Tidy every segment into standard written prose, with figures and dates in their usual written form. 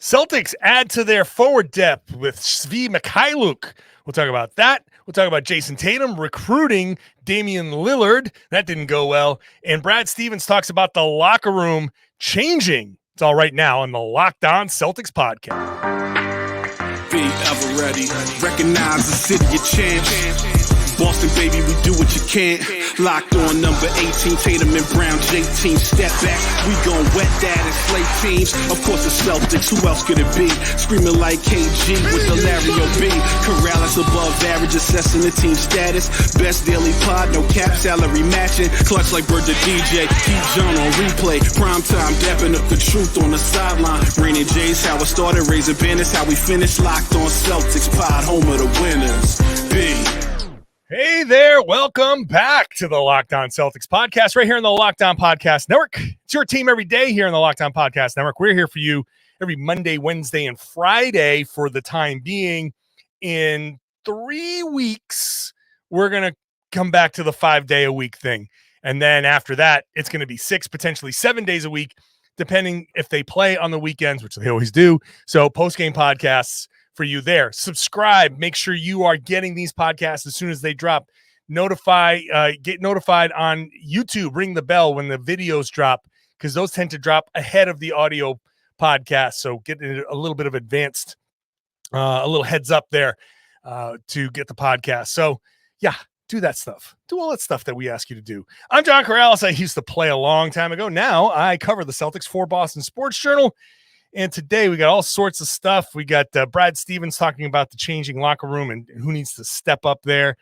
Celtics add to their forward depth with Svi Mykhailiuk. We'll talk about that. We'll talk about Jayson Tatum recruiting Damian Lillard. That didn't go well. And Brad Stevens talks about the locker room changing. It's all right now on the Locked On Celtics podcast. Be ever ready. Recognize the city of champs. Boston, baby, we do what you can't. Locked on number 18, Tatum and Brown, J-team, step back. We gon' wet that and slay teams. Of course, the Celtics, who else could it be? Screaming like KG with the Larry O.B. Karalis above average, assessing the team status. Best daily pod, no cap salary matching. Clutch like Bird the DJ, Heat John on replay. Prime time, dapping up the truth on the sideline. Raining J's, how it started, raising banners, how we finished. Locked on Celtics, pod, home of the winners. B. Hey there, welcome back to the Locked On Celtics podcast right here in the Locked On Podcast Network. It's your team every day here in the Locked On Podcast Network. We're here for you every Monday, Wednesday, and Friday for the time being. In 3 weeks, we're going to come back to the 5-day-a-week thing. And then after that, it's going to be 6, potentially 7 days a week, depending if they play on the weekends, which they always do. So post-game podcasts for you there. Subscribe. Make sure you are getting these podcasts as soon as they drop. Get notified on YouTube. Ring the bell when the videos drop, because those tend to drop ahead of the audio podcast. So get a little bit of advanced, a little heads up there to get the podcast. So yeah, do that stuff. Do all that stuff that we ask you to do. I'm John Karalis. I used to play a long time ago. Now I cover the Celtics for Boston Sports Journal. And today we got all sorts of stuff. We got Brad Stevens talking about the changing locker room and who needs to step up there.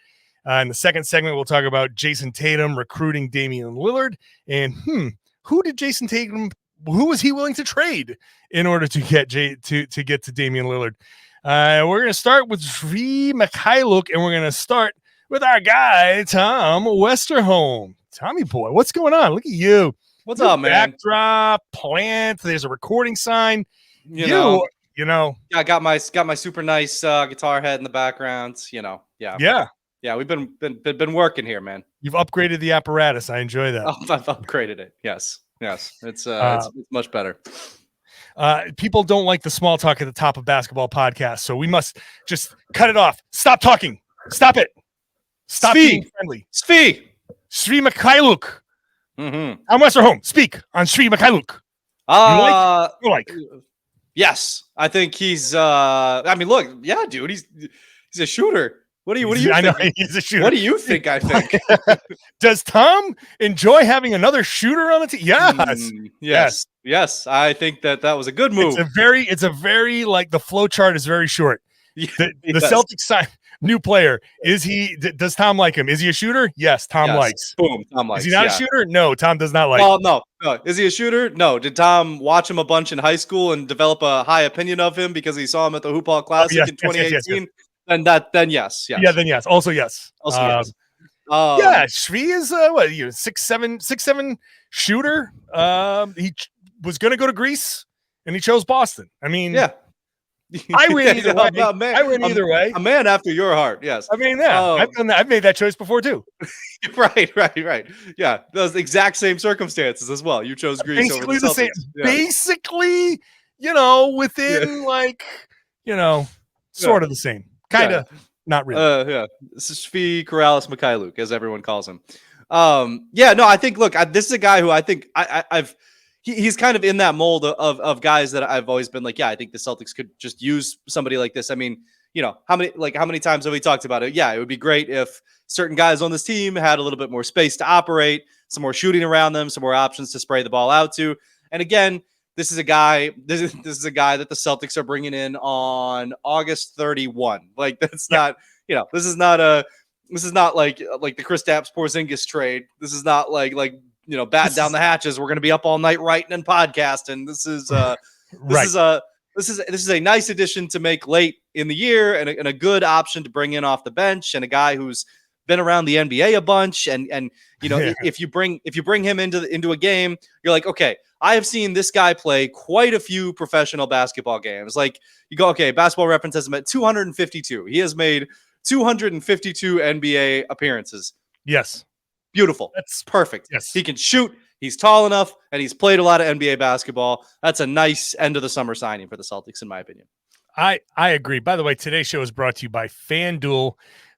In the second segment, we'll talk about Jayson Tatum recruiting Damian Lillard. And who was he willing to trade in order to get to get to Damian Lillard? We're going to start with Svi Mykhailiuk, and we're going to start with our guy, Tom Westerholm. Tommy boy, what's going on? Look at you. What's up, man? Backdrop, plant. There's a recording sign. You know. I got my super nice guitar head in the background. Yeah. We've been working here, man. You've upgraded the apparatus. I enjoy that. Oh, I've upgraded it. Yes. It's much better. People don't like the small talk at the top of basketball podcasts, so we must just cut it off. Stop talking. Stop it. Stop being friendly. Svi Mykhailiuk. Mm-hmm. I'm Westerholm. Speak on Svi Mykhailiuk. You like? Yes, I think he's. Look, yeah, dude, he's a shooter. What do you think? I know he's a shooter. What do you think? I think. Does Tom enjoy having another shooter on the team? Yes. I think that was a good move. It's a very like the flow chart is very short. The Celtics sign new player. Does Tom like him? Is he a shooter? Yes, Tom likes. Boom, Tom likes. Is he not a shooter? No, Tom does not like. Well, no. Is he a shooter? No. Did Tom watch him a bunch in high school and develop a high opinion of him because he saw him at the Hoop Ball Classic in 2018? Yes. Then yes. Yeah, then yes. Also yes. Yes. Svi is 6'7" shooter. He was going to go to Greece and he chose Boston. I mean, yeah. I win either way. A man after your heart. Yes. I mean, yeah, I've done that. I've made that choice before too. Right. Yeah, those exact same circumstances as well. You chose Greece over the Celtics. Same. Yeah. Basically, within sort of the same. Kind of, not really. Yeah. This is Svi Mykhailiuk, as everyone calls him. I think. Look, this is a guy who I think he's kind of in that mold of guys that I've always been like, yeah, I think the Celtics could just use somebody like this. I mean, how many times have we talked about it? Yeah, it would be great if certain guys on this team had a little bit more space to operate, some more shooting around them, some more options to spray the ball out to. And again, this is a guy that the Celtics are bringing in on August 31. Like that's not, this is not like the Kristaps Porzingis trade. This is not like batten down the hatches. We're going to be up all night writing and podcasting. This is a nice addition to make late in the year and a good option to bring in off the bench, and a guy who's been around the NBA a bunch. And if you bring him into a game, you're like, okay, I have seen this guy play quite a few professional basketball games. Like you go, okay, Basketball Reference has him at 252. He has made 252 NBA appearances. Yes. Beautiful. That's perfect. Yes. He can shoot. He's tall enough, and he's played a lot of NBA basketball. That's a nice end of the summer signing for the Celtics, in my opinion. I agree. By the way, today's show is brought to you by FanDuel.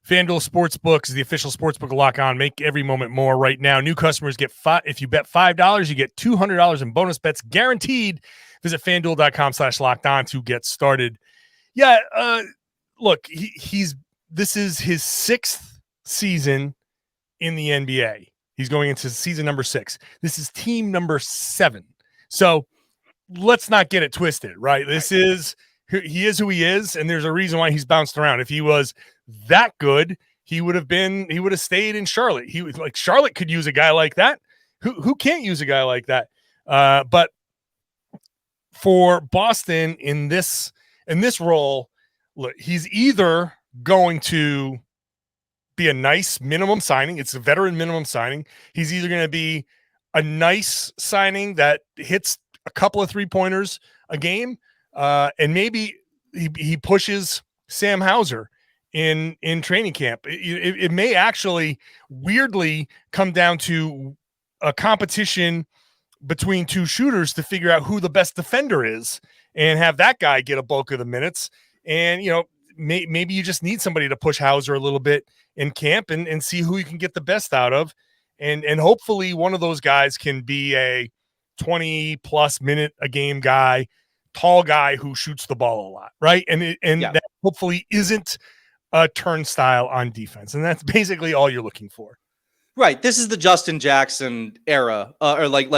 FanDuel Sportsbook is the official sportsbook of Lock On. Make every moment more right now. New customers get if you bet $5, you get $200 in bonus bets guaranteed. Visit FanDuel.com/lockedon to get started. Yeah, look, this is his 6th season in the NBA. He's going into season number 6. This is team number 7. So let's not get it twisted, right? He is who he is, and there's a reason why he's bounced around. If he was that good, he would have stayed in Charlotte. Charlotte could use a guy like that. Who can't use a guy like that? But for Boston in this role, look, he's either going to be a nice minimum signing. It's a veteran minimum signing. He's either going to be a nice signing that hits a couple of 3-pointers a game, and maybe he pushes Sam Hauser in training camp. It may actually weirdly come down to a competition between 2 shooters to figure out who the best defender is and have that guy get a bulk of the minutes. And, maybe you just need somebody to push Hauser a little bit in camp and see who you can get the best out of. And hopefully one of those guys can be a 20+ minute a game guy, tall guy who shoots the ball a lot. Right. And that hopefully isn't a turnstile on defense. And that's basically all you're looking for. Right. This is the Justin Jackson era, or like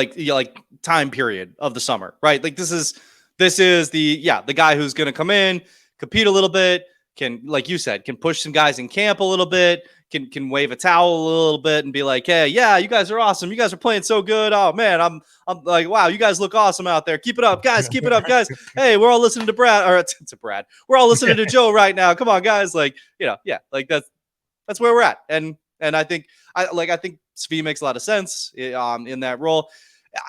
time period of the summer, right? Like this is the guy who's going to come in, compete a little bit, can, like you said, can push some guys in camp a little bit, can wave a towel a little bit and be like, hey, yeah, you guys are awesome. You guys are playing so good. Oh man, I'm like, wow, you guys look awesome out there. Keep it up, guys. Keep it up, guys. Hey, we're all listening to Brad, or to Brad. We're all listening to Joe right now. Come on, guys. Like, like that's where we're at. And I think Svi makes a lot of sense in that role.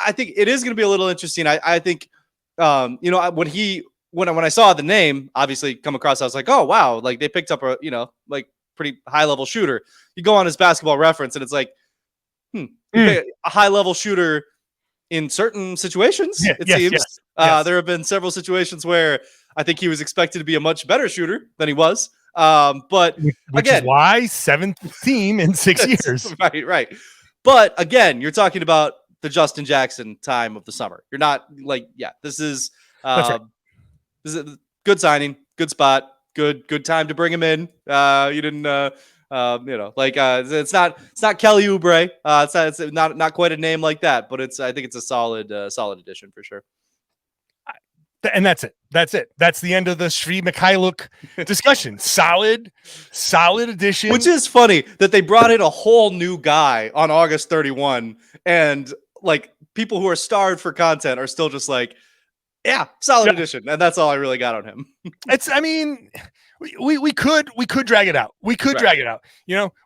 I think it is going to be a little interesting. I think when I saw the name obviously come across, I was like, oh wow, like they picked up a pretty high level shooter. You go on his Basketball Reference and it's like, a high level shooter in certain situations. It seems yes. There have been several situations where I think he was expected to be a much better shooter than he was. But which again, is why 7th team in 6 years. Right. But again, you're talking about the Justin Jackson time of the summer. You're not like, this is right. This is a good signing, good spot, good time to bring him in. You didn't, it's not Kelly Oubre. It's not quite a name like that, but I think it's a solid addition for sure. And that's it. That's the end of the Svi Mykhailiuk discussion. Solid addition. Which is funny that they brought in a whole new guy on August 31, and like people who are starved for content are still just like, yeah, solid addition, and that's all I really got on him. We could drag it out. We could drag it out.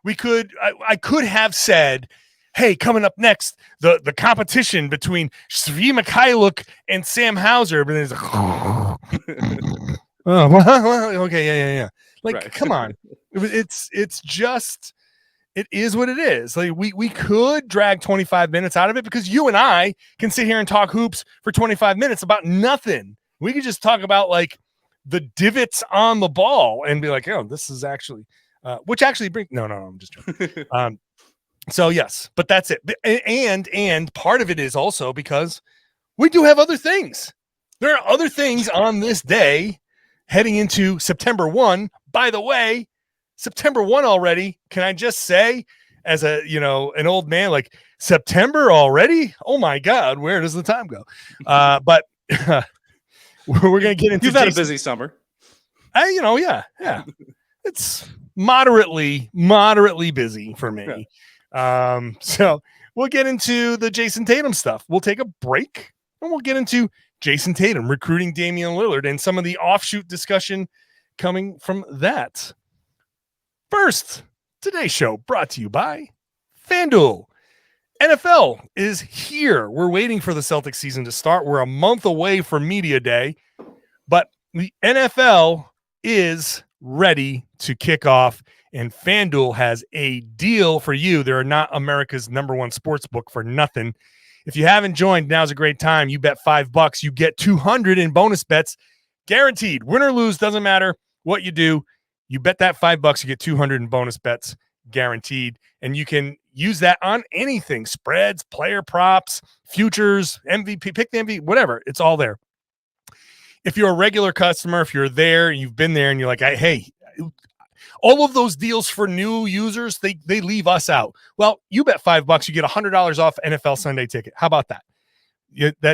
We could. I could have said, hey, coming up next, the competition between Svi Mykhailiuk and Sam Hauser. But there's okay, yeah. Like, come on. It's just, it is what it is. Like we could drag 25 minutes out of it because you and I can sit here and talk hoops for 25 minutes about nothing. We could just talk about like the divots on the ball and be like, oh, this is actually, which actually brings, no, I'm just joking. So yes, but that's it. And part of it is also because we do have other things. There are other things on this day heading into September 1. By the way, September 1 already. Can I just say, as an old man, like, September already? Oh my God, where does the time go? But we're gonna get into. You've had a busy summer. Yeah. It's moderately busy for me. Yeah. So we'll get into the Jayson Tatum stuff. We'll take a break and we'll get into Jayson Tatum recruiting Damian Lillard and some of the offshoot discussion coming from that. First, today's show brought to you by FanDuel. NFL is here. We're waiting for the Celtics season to start. We're a month away from Media Day, but the NFL is ready to kick off, and FanDuel has a deal for you. They're not America's #1 sports book for nothing. If you haven't joined, now's a great time. You bet $5, you get 200 in bonus bets guaranteed. Win or lose, doesn't matter what you do. You bet that $5, you get 200 in bonus bets guaranteed. And you can use that on anything, spreads, player props, futures, MVP, pick the MVP, whatever. It's all there. If you're a regular customer, if you're there, you've been there and you're like, hey, all of those deals for new users, they leave us out. Well, you bet $5, you get $100 off NFL Sunday ticket. How about that?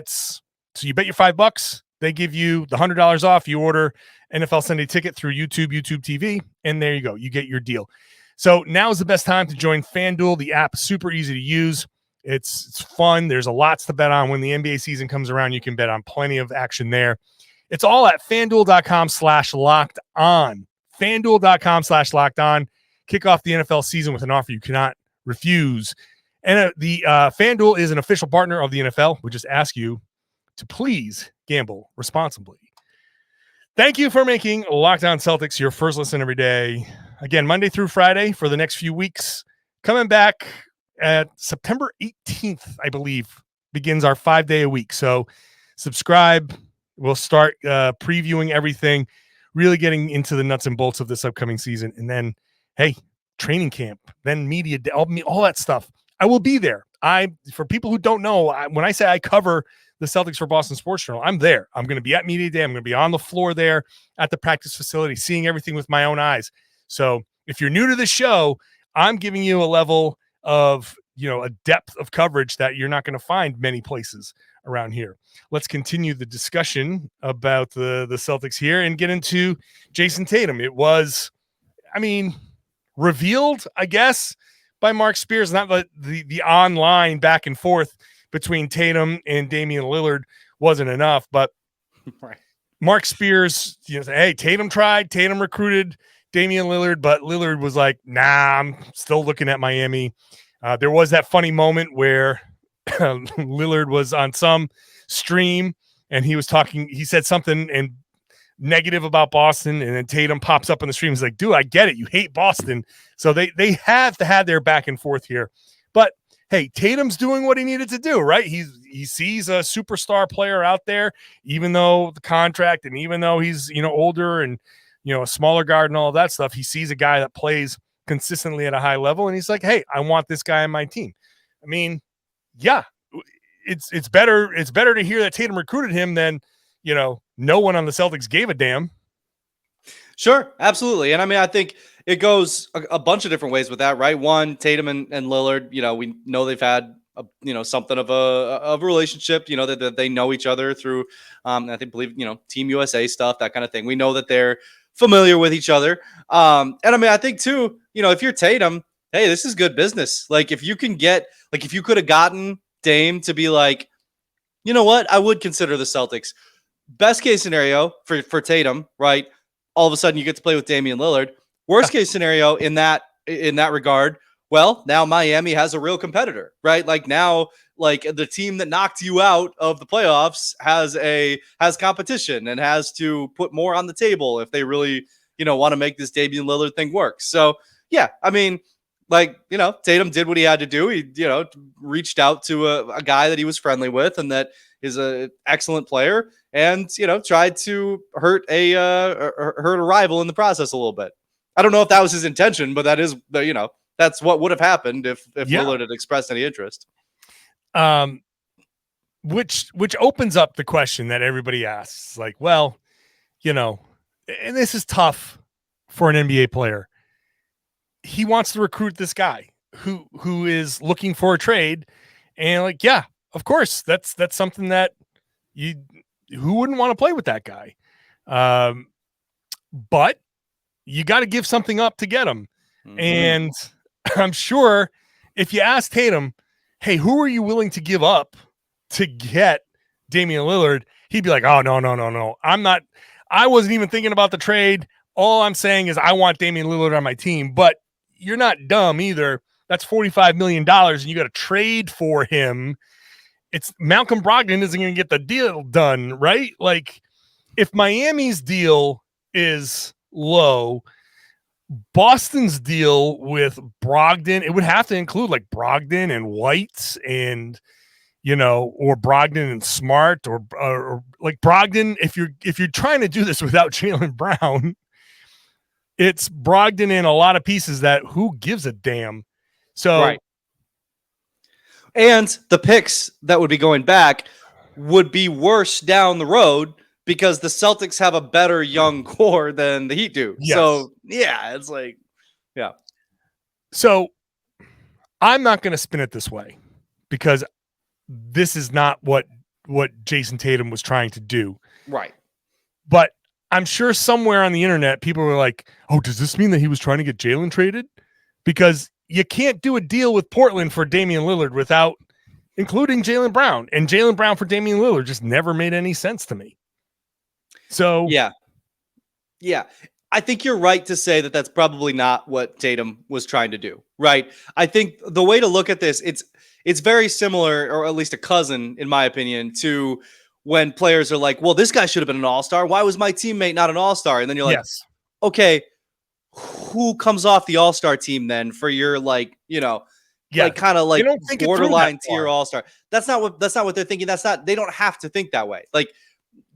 So you bet your $5, they give you the $100 off. You order NFL Sunday ticket through YouTube TV, and there you go. You get your deal. So now is the best time to join FanDuel. The app is super easy to use. It's fun. There's a lots to bet on. When the NBA season comes around, you can bet on plenty of action there. It's all at FanDuel.com/locked-on. FanDuel.com/locked-on. Kick off the NFL season with an offer you cannot refuse. And the FanDuel is an official partner of the NFL. We just ask you to please gamble responsibly. Thank you for making Locked On Celtics your first listen every day. Again, Monday through Friday for the next few weeks. Coming back at September 18th, I believe, begins our 5-day a week. So subscribe. We'll start previewing everything, really getting into the nuts and bolts of this upcoming season. And then, hey, training camp, then media day, all that stuff. I will be there. For people who don't know, when I say I cover the Celtics for Boston Sports Journal, I'm there. I'm going to be at media day. I'm going to be on the floor there at the practice facility, seeing everything with my own eyes. So if you're new to the show, I'm giving you a level of, a depth of coverage that you're not going to find many places around here. Let's continue the discussion about the Celtics here and get into Jayson Tatum. It was, revealed, I guess, by Mark Spears, not the online back and forth between Tatum and Damian Lillard wasn't enough, but right. Mark Spears, said, hey, Tatum tried, Tatum recruited Damian Lillard, but Lillard was like, nah, I'm still looking at Miami. There was that funny moment where Lillard was on some stream and he said something and negative about Boston, and then Tatum pops up on the stream. He's like, dude, I get it. You hate Boston. So they have to have their back and forth here. But hey, Tatum's doing what he needed to do, right? He sees a superstar player out there, even though the contract and even though he's, older and, a smaller guard and all of that stuff, he sees a guy that plays consistently at a high level. And he's like, hey, I want this guy on my team. Yeah, it's better to hear that Tatum recruited him than, no one on the Celtics gave a damn. Sure, absolutely. And I think it goes a bunch of different ways with that, right? One, Tatum and Lillard, we know they've had something of a relationship, that they know each other through, I believe, Team USA stuff, that kind of thing. We know that they're familiar with each other. And I think too, if you're Tatum, hey, this is good business. Like if you could have gotten Dame to be like, you know what, I would consider the Celtics. Best case scenario for Tatum, right? All of a sudden you get to play with Damian Lillard. Worst case scenario in that regard, well, now Miami has a real competitor, right? Like now, the team that knocked you out of the playoffs has competition and has to put more on the table if they really, want to make this Damian Lillard thing work. So yeah, Tatum did what he had to do. He, reached out to a guy that he was friendly with and that is an excellent player, and tried to hurt a rival in the process a little bit. I don't know if that was his intention, but that is that's what would have happened if Lillard had expressed any interest. Which opens up the question that everybody asks, like, well, and this is tough for an NBA player. He wants to recruit this guy who is looking for a trade, and yeah, of course, that's something that who wouldn't want to play with that guy. But you got to give something up to get him. Mm-hmm. And I'm sure if you ask Tatum, hey, who are you willing to give up to get Damian Lillard? He'd be like, oh, no. I wasn't even thinking about the trade. All I'm saying is I want Damian Lillard on my team, but you're not dumb either. That's $45 million and you got to trade for him. It's Malcolm Brogdon isn't going to get the deal done, right? Like if Miami's deal is low, Boston's deal with Brogdon, it would have to include like Brogdon and White and, or Brogdon and Smart, or like Brogdon. If you're trying to do this without Jaylen Brown, it's Brogdon in a lot of pieces that who gives a damn. So, right. And the picks that would be going back would be worse down the road because the Celtics have a better young core than the Heat do. Yes. So yeah, it's like, yeah. So I'm not going to spin it this way because this is not what Jayson Tatum was trying to do. Right. But I'm sure somewhere on the internet, people were like, oh, does this mean that he was trying to get Jaylen traded? Because you can't do a deal with Portland for Damian Lillard without including Jaylen Brown. And Jaylen Brown for Damian Lillard just never made any sense to me. So yeah. I think you're right to say that that's probably not what Tatum was trying to do, right? I think the way to look at this, it's very similar, or at least a cousin, in my opinion, to when players are like, well, this guy should have been an all-star. Why was my teammate not an all-star? And then you're like, yes. Okay, who comes off the all-star team then for your like kind of like borderline tier all-star? That's not what they're thinking. They don't have to think that way. Like,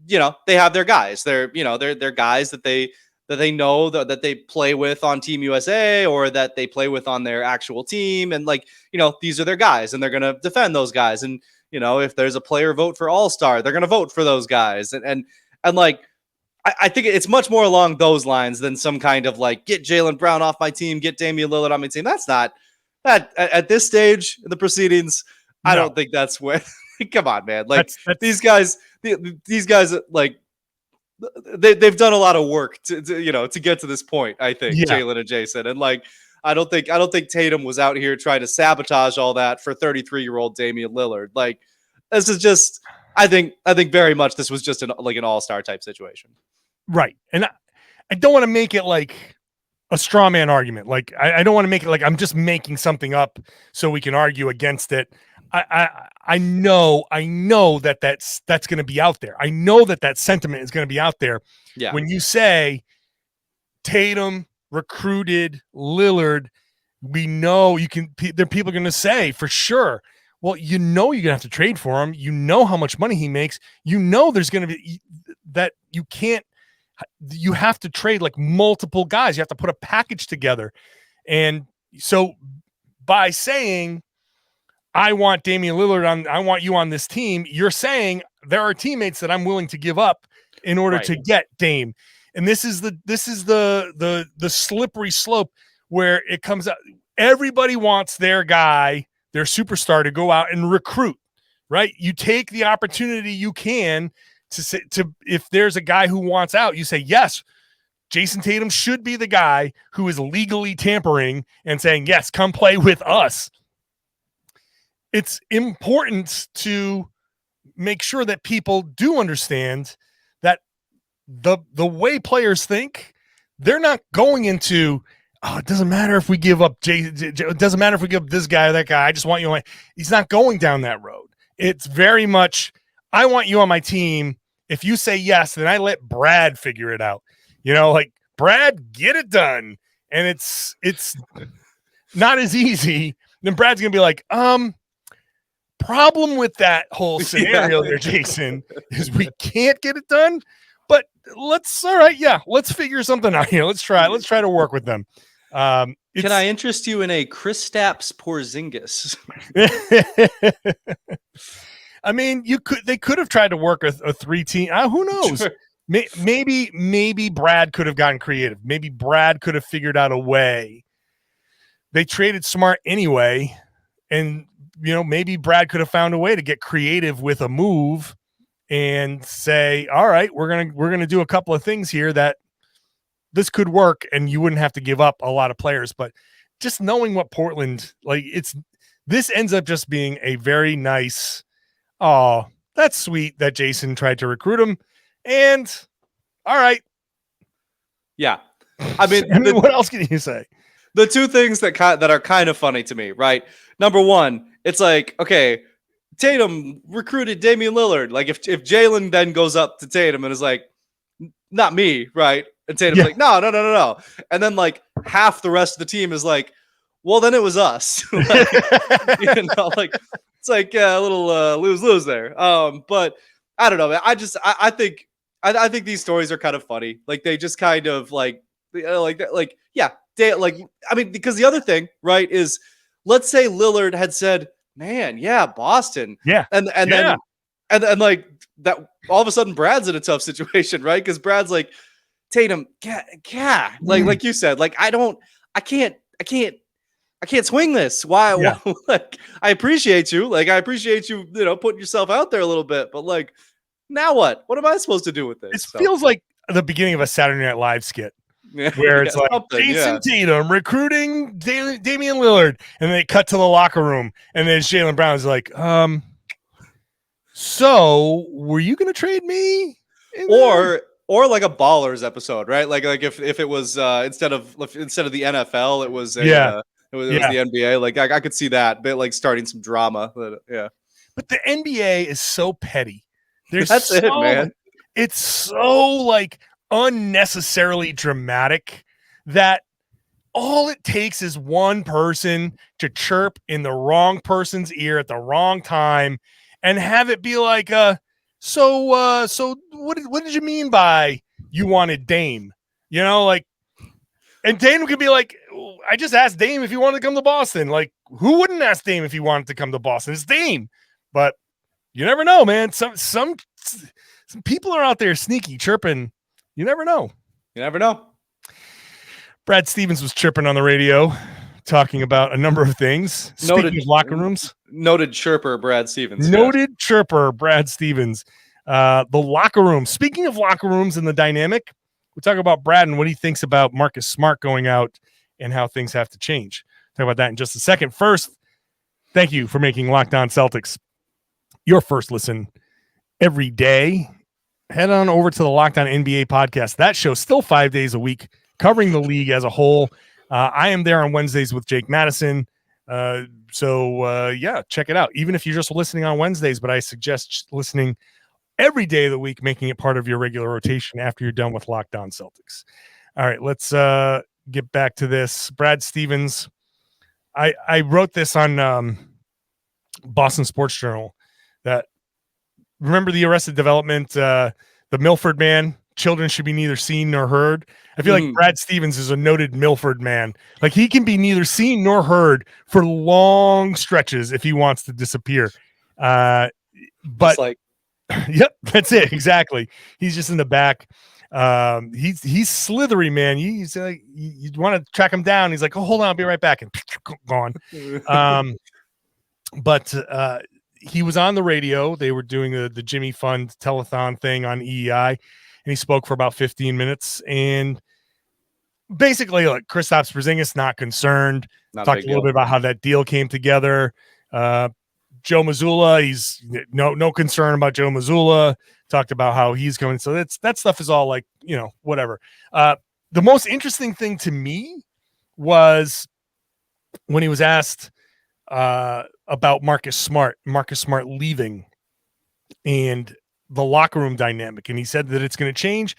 they have their guys. They're guys that they know that they play with on Team USA or that they play with on their actual team. And these are their guys and they're going to defend those guys. And, if there's a player vote for all-star, they're going to vote for those guys. And like, I think it's much more along those lines than some kind of like, get Jaylen Brown off my team, get Damian Lillard on my team. That's not that at this stage in the proceedings. No. I don't think that's where, come on, man. Like that's, these guys like, they've done a lot of work to get to this point. I think Jaylen and Jayson, and like I don't think Tatum was out here trying to sabotage all that for 33-year-old Damian Lillard. Like this is just, I think very much this was just an all-star type situation, right? And I don't want to make it like a straw man argument. Like I don't want to make it like I'm just making something up so we can argue against it. I know that's going to be out there. I know that sentiment is going to be out there. Yeah. When you say Tatum recruited Lillard, we know there are people going to say for sure, well, you're going to have to trade for him. You know how much money he makes. There's going to be that you have to trade like multiple guys. You have to put a package together. And so by saying, I want Damian Lillard I want you on this team, you're saying there are teammates that I'm willing to give up in order to get Dame. And this is the slippery slope where it comes out. Everybody wants their guy, their superstar, to go out and recruit, right? You take the opportunity you can to if there's a guy who wants out, you say, yes, Jayson Tatum should be the guy who is legally tampering and saying, yes, come play with us. It's important to make sure that people do understand that the way players think, they're not going into, it doesn't matter if we give up it doesn't matter if we give up this guy or that guy. I just want you on he's not going down that road. It's very much, I want you on my team. If you say yes, then I let Brad figure it out. Like Brad, get it done. And it's not as easy. Then Brad's going to be like, problem with that whole scenario there, Jayson, is we can't get it done, but let's figure something out here. Let's try to work with them. Can I interest you in a Kristaps Porzingis? I mean, they could have tried to work a 3-team. Who knows? Sure. Maybe Brad could have gotten creative. Maybe Brad could have figured out a way. They traded Smart anyway, and maybe Brad could have found a way to get creative with a move and say, all right, we're going to do a couple of things here that this could work. And you wouldn't have to give up a lot of players, but just knowing what Portland, this ends up just being a very nice, that's sweet that Jayson tried to recruit him. And all right. Yeah. I mean, what else can you say? The two things that are kind of funny to me, right? Number one, it's like, okay, Tatum recruited Damian Lillard. Like if Jaylen then goes up to Tatum and is like, not me, right? And Tatum's like, no. And then like half the rest of the team is like, well, then it was us. Like, like it's like a little lose-lose there. But I don't know, man. I think these stories are kind of funny. Like they just kind of like yeah, I mean, because the other thing, right, is let's say Lillard had said, "Man, yeah, Boston," Yeah, and then like that, all of a sudden Brad's in a tough situation, right? Because Brad's like, Tatum, yeah, like you said, like I can't swing this. Why? Yeah. Like, I appreciate you. Like, I appreciate you, putting yourself out there a little bit, but like, now what? What am I supposed to do with this? It feels like the beginning of a Saturday Night Live skit. Yeah, where it's like Jayson Tatum recruiting Damian Lillard, and they cut to the locker room, and then Jaylen Brown's like, so were you going to trade me? Or like a Ballers episode, right? Like if it was instead of the NFL, it was it was the NBA. Like I could see that bit like starting some drama. But the NBA is so petty. That's it, man. It's so like unnecessarily dramatic that all it takes is one person to chirp in the wrong person's ear at the wrong time and have it be like, so what did you mean by you wanted Dame? Like, and Dame could be like, I just asked Dame if he wanted to come to Boston. Like, who wouldn't ask Dame if he wanted to come to Boston? It's Dame. But you never know, man. Some people are out there sneaky chirping. You never know. You never know. Brad Stevens was chirping on the radio, talking about a number of things. Speaking of locker rooms. Noted chirper Brad Stevens. Noted chirper Brad Stevens. The locker room. Speaking of locker rooms and the dynamic, we'll talk about Brad and what he thinks about Marcus Smart going out and how things have to change. Talk about that in just a second. First, thank you for making Locked On Celtics your first listen every day. Head on over to the Locked On NBA podcast. That show still 5 days a week, covering the league as a whole. I am there on Wednesdays with Jake Madison. So check it out. Even if you're just listening on Wednesdays, but I suggest listening every day of the week, making it part of your regular rotation after you're done with Locked On Celtics. All right, let's get back to this. Brad Stevens. I wrote this on Boston Sports Journal that remember the Arrested Development, the Milford man, children should be neither seen nor heard. I feel like Brad Stevens is a noted Milford man. Like he can be neither seen nor heard for long stretches if he wants to disappear. But yep, that's it. Exactly. He's just in the back. He's slithery, man. He's like, you want to track him down. He's like, oh, hold on, I'll be right back. And gone. But he was on the radio. They were doing the Jimmy Fund telethon thing on EEI, and he spoke for about 15 minutes. And basically, like, Kristaps Porzingis not concerned. Talked a little bit about how that deal came together. Joe Mazzulla, he's no concern about Joe Mazzulla. Talked about how he's going. So that stuff is all like, whatever. The most interesting thing to me was when he was asked about Marcus Smart leaving and the locker room dynamic. And he said that it's going to change.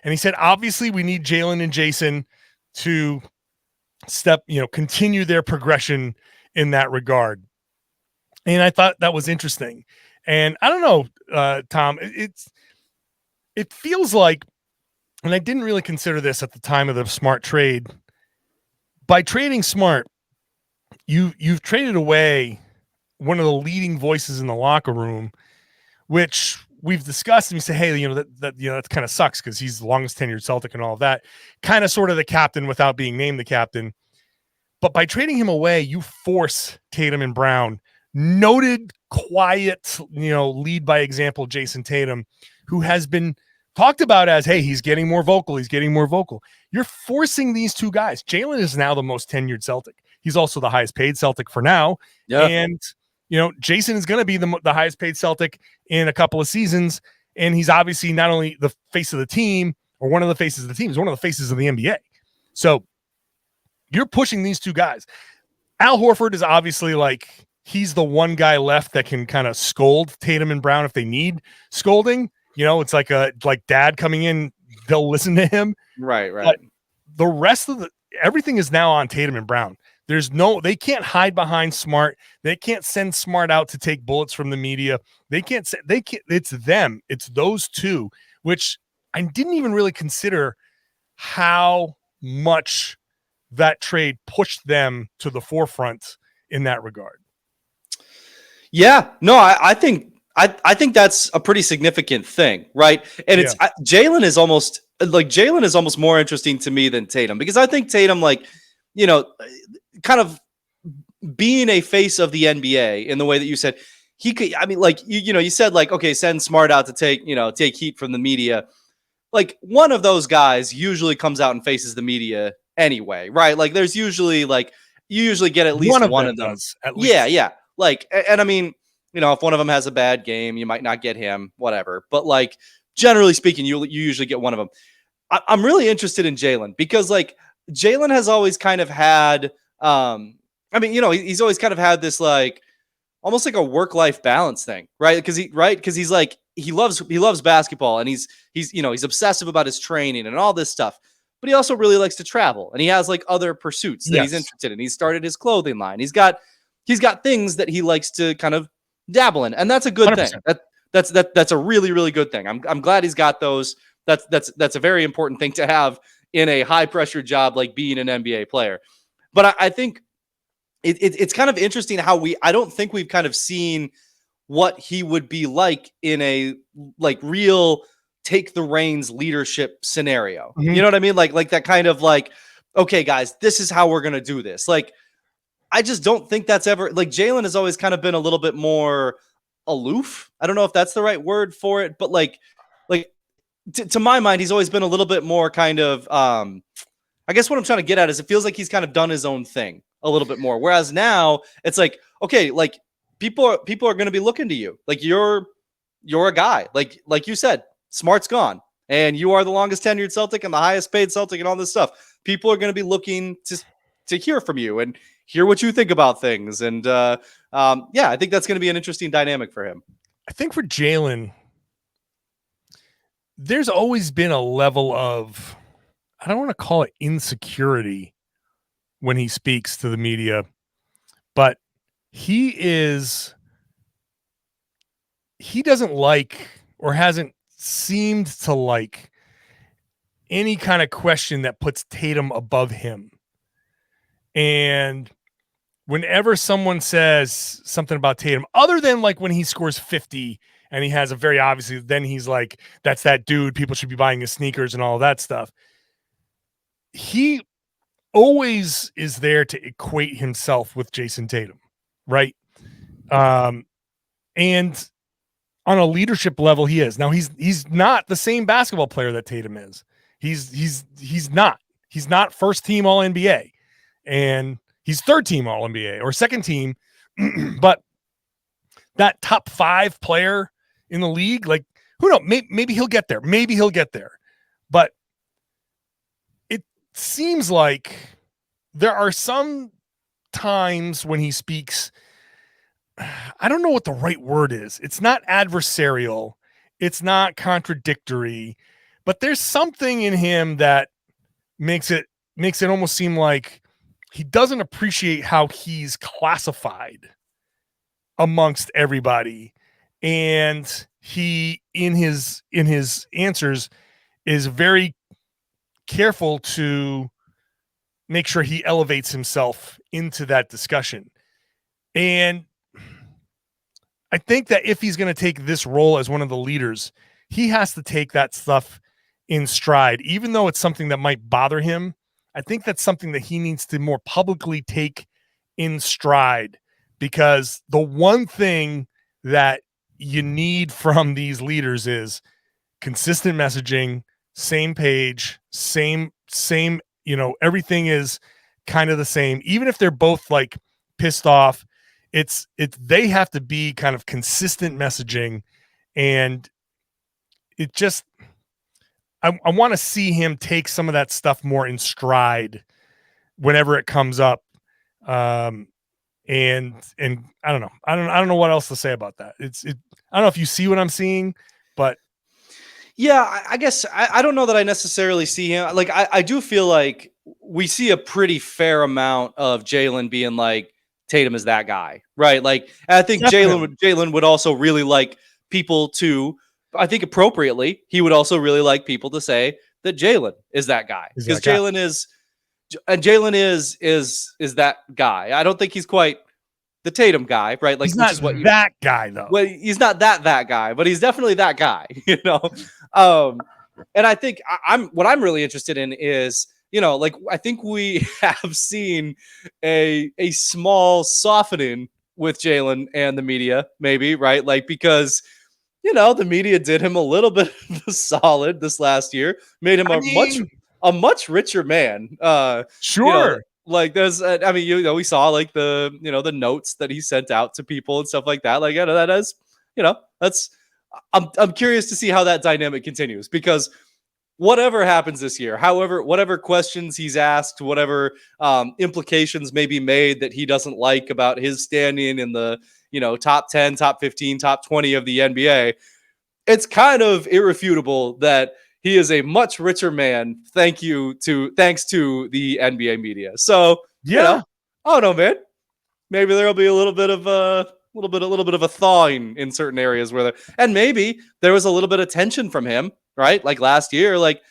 And he said, obviously we need Jaylen and Jayson to continue their progression in that regard. And I thought that was interesting. And I don't know, Tom, it feels like, and I didn't really consider this at the time of the Smart trade, by trading Smart, you've traded away one of the leading voices in the locker room, which we've discussed, and we say, hey, that kind of sucks because he's the longest tenured Celtic and all of that, kind of sort of the captain without being named the captain. But by trading him away, you force Tatum and Brown, noted quiet, lead by example, Jayson Tatum, who has been talked about as, hey, he's getting more vocal. You're forcing these two guys. Jaylen is now the most tenured Celtic. He's also the highest paid Celtic for now. Yeah. And, Jayson is going to be the highest paid Celtic in a couple of seasons. And he's obviously not only the face of the team or one of the faces of the team, he's one of the faces of the NBA. So you're pushing these two guys. Al Horford is obviously like, he's the one guy left that can kind of scold Tatum and Brown if they need scolding. It's like dad coming in, they'll listen to him. Right. But the rest of everything is now on Tatum and Brown. They can't hide behind Smart. They can't send Smart out to take bullets from the media. It's them. It's those two, which I didn't even really consider how much that trade pushed them to the forefront in that regard. Yeah, no, I think that's a pretty significant thing, right? And it's Jaylen is almost more interesting to me than Tatum, because I think Tatum, kind of being a face of the NBA in the way that you said, he could. I mean, you said okay, send Smart out to take heat from the media. Like, one of those guys usually comes out and faces the media anyway, right? Like, there's usually you usually get at least one of them. Does, at least. Yeah. And I mean, if one of them has a bad game, you might not get him, whatever. But generally speaking, you usually get one of them. I'm really interested in Jaylen, because Jaylen has always kind of had, he's always kind of had this almost like a work-life balance thing, right? Because he loves basketball, and he's obsessive about his training and all this stuff. But he also really likes to travel, and he has other pursuits that he's interested in. He started his clothing line. He's got things that he likes to kind of dabble in, and that's a good 100%. Thing. That's a really, really good thing. I'm glad he's got those. That's a very important thing to have in a high pressure job like being an NBA player. But I think it's kind of interesting how I don't think we've kind of seen what he would be like in a real take the reins leadership scenario. Mm-hmm. You know what I mean? Like that kind of okay, guys, this is how we're going to do this. I just don't think that's ever Jaylen has always kind of been a little bit more aloof. I don't know if that's the right word for it, but to my mind, he's always been a little bit more kind of, I guess what I'm trying to get at is it feels like he's kind of done his own thing a little bit more. Whereas now it's okay, people are going to be looking to you. You're a guy, like you said, Smart's gone, and you are the longest tenured Celtic and the highest paid Celtic and all this stuff. People are going to be looking to hear from you and hear what you think about things. And I think that's going to be an interesting dynamic for him. I think for Jaylen, there's always been a level of, I don't want to call it insecurity when he speaks to the media, but he doesn't like, or hasn't seemed to like, any kind of question that puts Tatum above him. And whenever someone says something about Tatum, other than when he scores 50 and he has a very obviously, then he's that's that dude, people should be buying his sneakers and all that stuff. He always is there to equate himself with Jayson Tatum, right? And on a leadership level, he is. Now he's not the same basketball player that Tatum is. He's not first team All NBA, and he's third team All NBA or second team, but that top 5 player in the league, who knows? Maybe he'll get there. But it seems like there are some times when he speaks, I don't know what the right word is. It's not adversarial. It's not contradictory, but there's something in him that makes it almost seem like he doesn't appreciate how he's classified amongst everybody. And he, in his answers, is very careful to make sure he elevates himself into that discussion. And I think that if he's going to take this role as one of the leaders, he has to take that stuff in stride, even though it's something that might bother him. I think that's something that he needs to more publicly take in stride, because the one thing that you need from these leaders is consistent messaging, same page, same, everything is kind of the same. Even if they're both pissed off, they have to be kind of consistent messaging. And it just, I want to see him take some of that stuff more in stride whenever it comes up. And I don't know. I don't know what else to say about that. I don't know if you see what I'm seeing, but yeah, I guess I don't know that I necessarily see him. I do feel like we see a pretty fair amount of Jaylen being like, Tatum is that guy, right? Like, I think Jaylen would also really like people to, I think appropriately, he would also really like people to say that Jaylen is that guy, because Jaylen is that guy. I don't think he's quite the Tatum guy, right? Like, he's not that guy though. Well, he's not that guy, but he's definitely that guy, you know. And I think what I'm really interested in is, you know, like, I think we have seen a small softening with Jaylen and the media, maybe, right? Like, because, you know, the media did him a little bit of a solid this last year, made him a much richer man. Sure. You know, like, there's, I mean, you know, we saw like the notes that he sent out to people and stuff like that. Like, you know, that is, you know, that's, I'm curious to see how that dynamic continues, because whatever happens this year, whatever questions he's asked, whatever implications may be made that he doesn't like about his standing in the, you know, top 10, top 15, top 20 of the NBA, it's kind of irrefutable that he is a much richer man. Thanks to the NBA media. So, yeah, you know, I don't know, man. Maybe there'll be a little bit of a thawing in certain areas and maybe there was a little bit of tension from him, right? Like last year, like,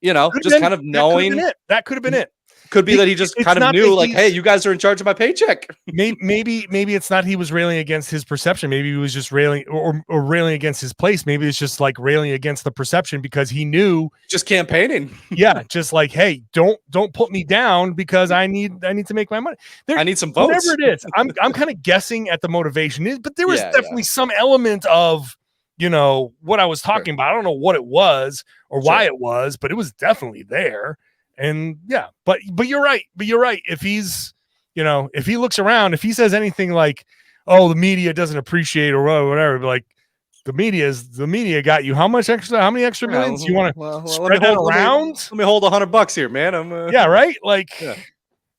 you know, kind of knowing that could have been it. Could be that he just kind of knew, like, hey, you guys are in charge of my paycheck. Maybe it's not he was railing against his perception. Maybe he was just railing or railing against his place. Maybe it's just like railing against the perception, because he knew, just campaigning. Yeah, just like, hey, don't put me down, because I need to make my money. I need some votes. Whatever it is, I'm kind of guessing at the motivation, but there was definitely some element of, you know, what I was talking about. I don't know what it was or why it was, but it was definitely there. And yeah, but you're right. If he's, you know, if he looks around, if he says anything like, oh, the media doesn't appreciate or whatever, like, the media got you how many extra millions you want to spread that around? Let me hold $100 here, man. Yeah, right. Like,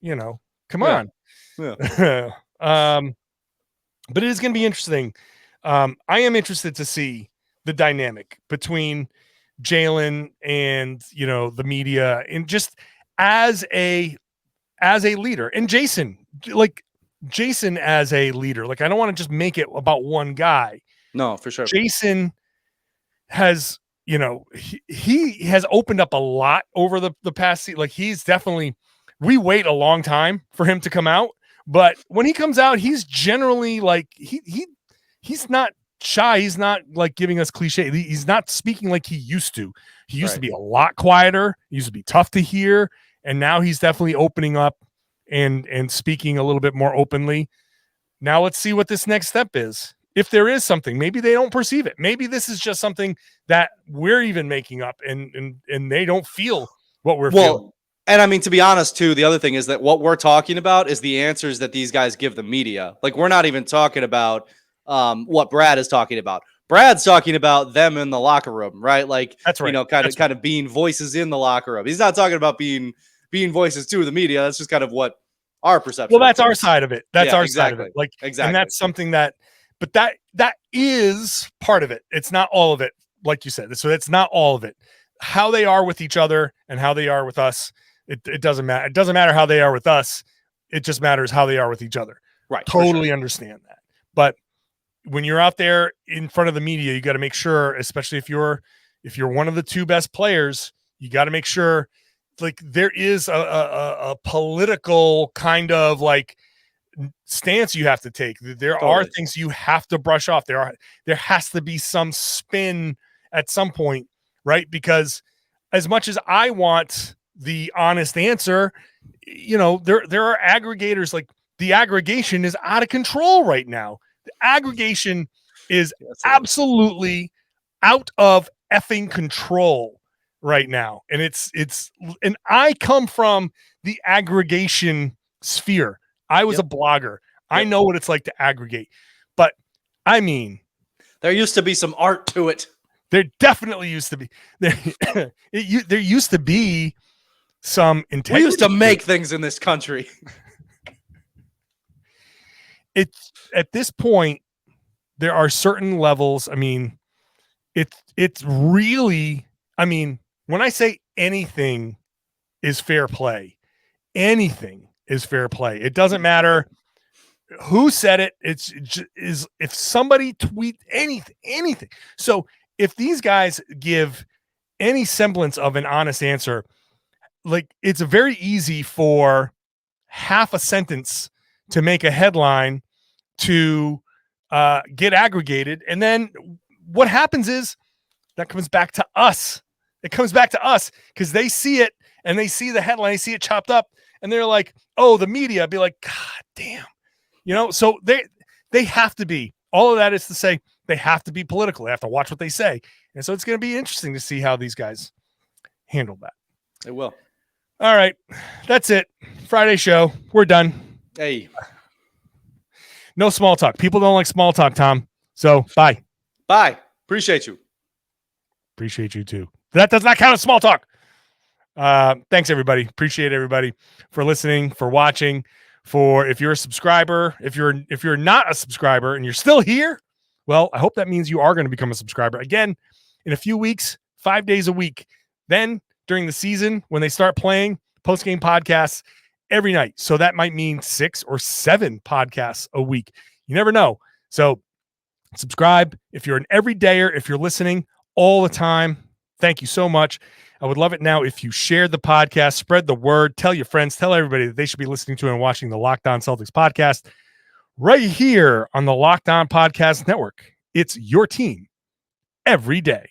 you know, come on. Yeah. But it is going to be interesting. I am interested to see the dynamic between Jaylen and, you know, the media, and just as a leader, and Jayson as a leader. Like, I don't want to just make it about one guy. No, for sure. Jayson has, you know, he has opened up a lot over the past season. Like, he's definitely, we wait a long time for him to come out, but when he comes out, he's generally like, he's not shy. He's not like giving us cliche. He's not speaking like he used to. He used to be a lot quieter. He used to be tough to hear. And now he's definitely opening up and speaking a little bit more openly. Now let's see what this next step is. If there is something, maybe they don't perceive it. Maybe this is just something that we're even making up, and they don't feel what we're feeling. And I mean, to be honest too, the other thing is that what we're talking about is the answers that these guys give the media. Like, we're not even talking about what Brad is talking about. Brad's talking about them in the locker room, right? Like, that's right. You know, kind of being voices in the locker room. He's not talking about being voices to the media. That's just kind of what our perception. Well, that's our side of it. That's our side of it. Like, exactly. And that's something that, but that is part of it. It's not all of it, like you said. So it's not all of it. How they are with each other and how they are with us, it doesn't matter. It doesn't matter how they are with us. It just matters how they are with each other. Right. Totally understand that. But when you're out there in front of the media, you got to make sure, especially if you're one of the two best players, you got to make sure, like, there is a political kind of like stance you have to take. There are things you have to brush off. There has to be some spin at some point, right? Because as much as I want the honest answer, you know, there are aggregators. Like, the aggregation is out of control right now. The aggregation is absolutely out of effing control right now. And and I come from the aggregation sphere. I was a blogger. I know what it's like to aggregate. But I mean, there used to be some art to it. There definitely used to be. There used to be some integrity. We used to make things in this country. It's at this point, there are certain levels. I mean, it's really, I mean, when I say anything is fair play, anything is fair play. It doesn't matter who said it. Is if somebody tweet anything. So if these guys give any semblance of an honest answer, like it's very easy for half a sentence to make a headline to get aggregated. And then what happens is that comes back to us. It comes back to us because they see it and they see the headline, they see it chopped up, and they're like, oh, the media be like, God damn. So they have to be, all of that is to say they have to be political. They have to watch what they say. And so it's going to be interesting to see how these guys handle that. It will. All right. That's it. Friday show. We're done. Hey. No small talk. People don't like small talk, Tom. So bye. Bye. Appreciate you. Appreciate you too. That does not count as small talk. Thanks everybody. Appreciate everybody for listening, for watching, if you're a subscriber, if you're not a subscriber and you're still here, well, I hope that means you are going to become a subscriber again in a few weeks, 5 days a week. Then during the season, when they start playing post-game podcasts every night. So that might mean 6 or 7 podcasts a week. You never know. So subscribe. If you're an everydayer, if you're listening all the time, thank you so much. I would love it now if you share the podcast, spread the word, tell your friends, tell everybody that they should be listening to and watching the Locked On Celtics podcast right here on the Locked On Podcast Network. It's your team every day.